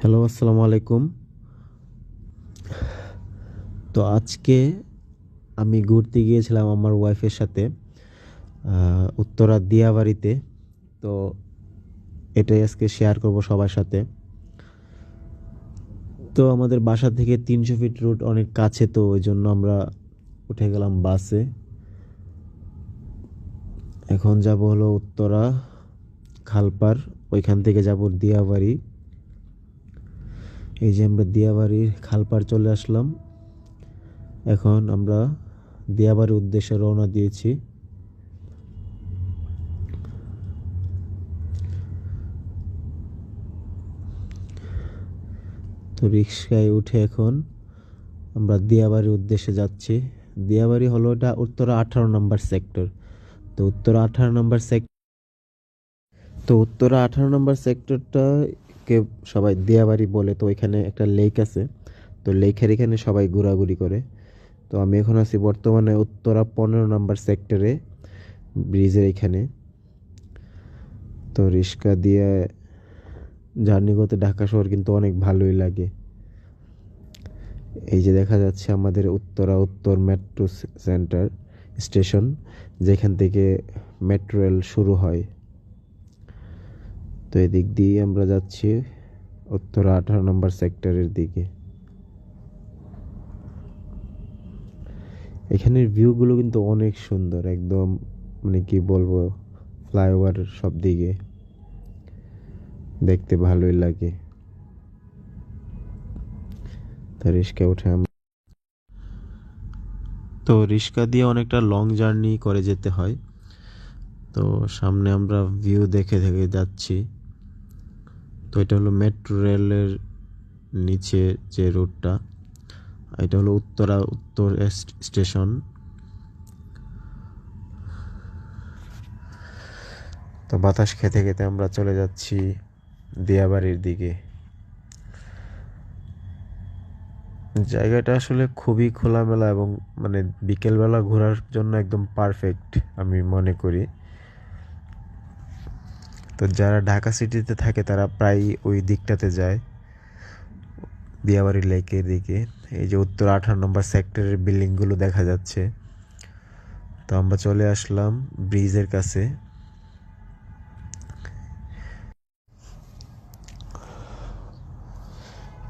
Hello, আসসালামু আলাইকুম। তো আজকে আমি ঘুরতে গিয়েছিলাম আমার ওয়াইফের সাথে উত্তরা দিয়াবাড়িতে। তো এটাই আজকে শেয়ার করব সবার সাথে। তো আমাদের বাসা থেকে 300 ফিট রুট অনেক কাছে, তো ওই জন্য আমরা উঠে গেলাম বাসে। এখন যাব হলো উত্তরা খালপার, ওইখান থেকে যাব দিয়াবাড়ি। এই যে আমরা দিয়াবাড়ির খালপার চলে আসলাম। এখন আমরা দিয়াবাড়ির উদ্দেশ্যে রওনা দিয়েছি। তো রিক্সায় উঠে এখন আমরা দিয়াবাড়ির উদ্দেশ্যে যাচ্ছি। দিয়াবাড়ি হলো এটা উত্তরা 18 নম্বর সেক্টর। তো উত্তরা 18 নম্বর সেক্টরটা কে সবাই দিয়াবাড়ি বলে। তো এখানে একটা লেক আছে, তো লেকের এখানে সবাই ঘোরাঘুরি করে। তো আমি এখন আছি বর্তমানে উত্তরা 15 নম্বর সেক্টরে, ব্রিজের এখানে। তো রিক্সা দিয়ে জার্নি করতে ঢাকা শহর কিন্তু অনেক ভালোই লাগে। এই যে দেখা যাচ্ছে আমাদের উত্তরা উত্তর মেট্রো সেন্টার স্টেশন, যেখান থেকে মেট্রো রেল শুরু হয়। তো এদিক দিয়ে আমরা যাচ্ছি উত্তরা 18 নম্বর সেক্টরের দিকে। এখানের ভিউগুলো কিন্তু অনেক সুন্দর, একদম মানে কি বলবো, ফ্লাইওভার সব দিকে দেখতে ভালোই লাগে। তো রিক্সা দিয়ে অনেকটা লং জার্নি করে যেতে হয়। তো সামনে আমরা ভিউ দেখে দেখে যাচ্ছি। তো এটা হলো মেট্রো রেলের নিচে যে রোডটা, এটা হলো উত্তরা উত্তর স্টেশন। তো বাতাস খেতে খেতে আমরা চলে যাচ্ছি দিয়াবাড়ির দিকে। জায়গাটা আসলে খুবই খোলামেলা এবং মানে বিকেলবেলা ঘোরার জন্য একদম পারফেক্ট আমি মনে করি। তো যারা ঢাকা সিটিতে থাকে তারা প্রায় ওই দিকটাতে যায়, দিয়াবাড়ি লেকের দিকে। এই যে উত্তর 18 নম্বর সেক্টরের বিল্ডিংগুলো দেখা যাচ্ছে। তো আমরা চলে আসলাম ব্রিজের কাছে।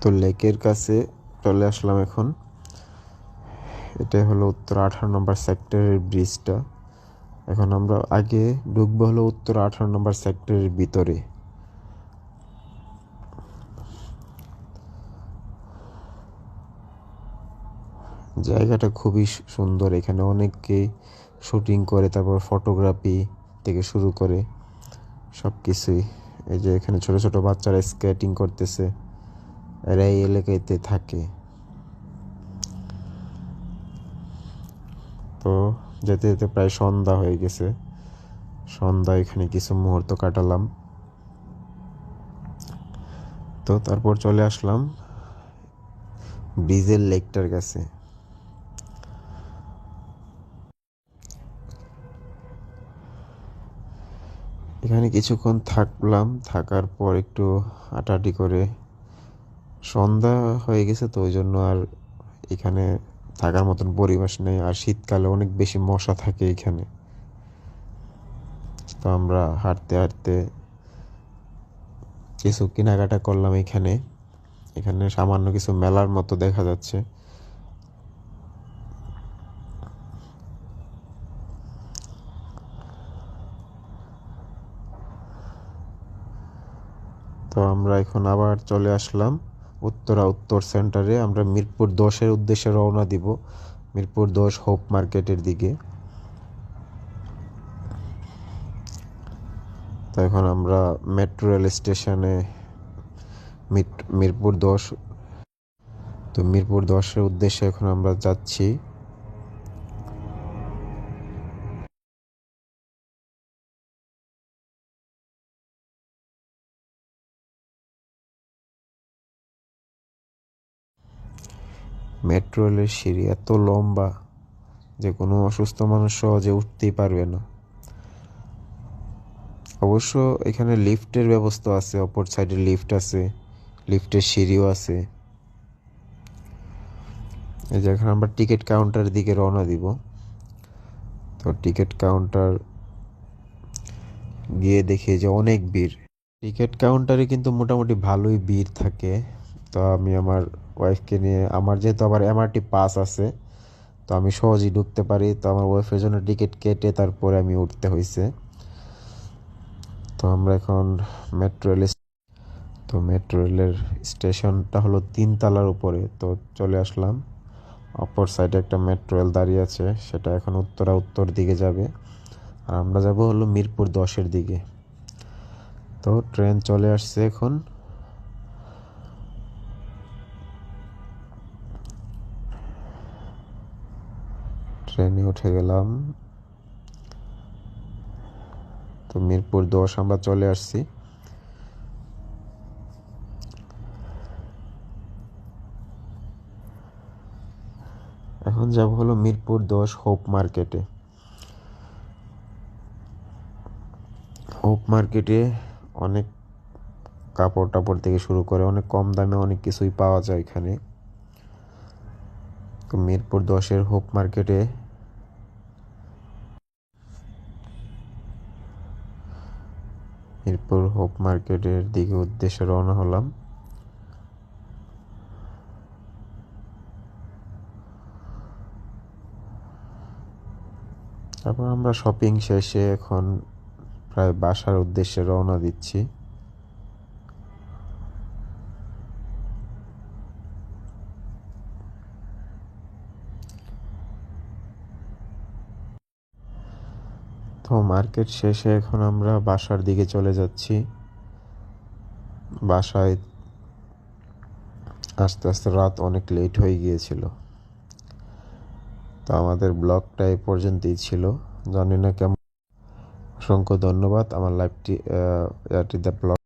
তো লেকের কাছে চলে আসলাম এখন। এটাই হলো উত্তর 18 নম্বর সেক্টরের ব্রিজটা। এখন আমরা আগে ঢুকবো হলো উত্তর 18 নম্বর সেক্টরের ভিতরে। জায়গাটা খুবই সুন্দর, এখানে অনেকেই শুটিং করে, তারপর ফটোগ্রাফি থেকে শুরু করে সব কিছুই। এই যে এখানে ছোট ছোট বাচ্চারা স্কেটিং করতেছে, এরা এই এলাকাতে থাকে। তো যেতে যেতে প্রায় সন্ধ্যা হয়ে গেছে। সন্ধ্যা এখানে কিছু মুহূর্ত কাটালাম। তো তারপর চলে আসলাম ব্রিজের লেকটার কাছে। এখানে কিছুক্ষণ থাকলাম, থাকার পর একটু হাঁটাহাঁটি করে সন্ধ্যা হয়ে গেছে। তো ওই জন্য আর এখানে থাকার মতন পরিবেশ নেই, আর শীতকালে অনেক বেশি মশা থাকে এখানে। তো আমরা হাঁটতে হাঁটতে কিছু কেনাকাটা করলাম এখানে। এখানে সামান্য কিছু মেলার মতো দেখা যাচ্ছে। তো আমরা এখন আবার চলে আসলাম উত্তরা উত্তর সেন্টারে। আমরা মিরপুর 10-এর উদ্দেশ্যে রওনা দিব, মিরপুর 10 হোপ মার্কেটের দিকে। তো এখন আমরা মেট্রো রেল স্টেশনে মিরপুর 10, তো মিরপুর 10-এর উদ্দেশ্যে এখন আমরা যাচ্ছি। মেট্রো রেলের সিঁড়ি এত লম্বা যে কোনো অসুস্থ মানুষ সহজে উঠতেই পারবে না। অবশ্য এখানে লিফটের ব্যবস্থা আছে, অপর সাইডে লিফট আছে, লিফটের সিঁড়িও আছে। এই যে এখন আমরা টিকিট কাউন্টারের দিকে রওনা দিব। তো টিকিট কাউন্টার গিয়ে দেখি যে অনেক ভিড়। টিকিট কাউন্টারে কিন্তু মোটামুটি ভালোই ভিড় থাকে। তো আমি আমার ওয়াইফকে নিয়ে, আমার যেহেতু আবার এমআরটি পাস আছে, তো আমি সহজেই ঢুকতে পারি। তো আমার ওয়াইফের জন্য টিকিট কেটে তারপরে আমি উঠতে হয়েছে। তো আমরা এখন মেট্রো রেল, তো মেট্রো রেলের স্টেশনটা হলো 3 তলার উপরে। তো চলে আসলাম। অপর সাইডে একটা মেট্রো রেল দাঁড়িয়ে আছে, সেটা এখন উত্তর দিকে যাবে। আর আমরা যাব হলো মিরপুর 10-এর দিকে। তো ট্রেন চলে আসছে এখন। ট্রেনে উঠে গেলাম। তো মিরপুর 10 আমরা চলে আসছি। এখন যাব হলো মিরপুর 10 হোপ মার্কেটে। হোপ মার্কেটে অনেক কাপড় টাপড় থেকে শুরু করে অনেক কম দামে অনেক কিছুই পাওয়া যায় এখানে। তো মিরপুর 10-এর হোপ মার্কেটে মিরপুর হোপ মার্কেটের দিকে উদ্দেশ্যে রওনা হলাম। তারপর আমরা শপিং শেষে এখন প্রায় বাসার উদ্দেশ্যে রওনা দিচ্ছি। তো মার্কেট শেষে এখন আমরা বাসার দিকে চলে যাচ্ছি। বাসায় আস্তে আস্তে রাত অনেক লেট হয়ে গিয়েছিল। তো আমাদের ব্লগটা এই পর্যন্তই ছিল। জানি না কেমন। অসংখ্য ধন্যবাদ আমার লাইভটি ব্লগ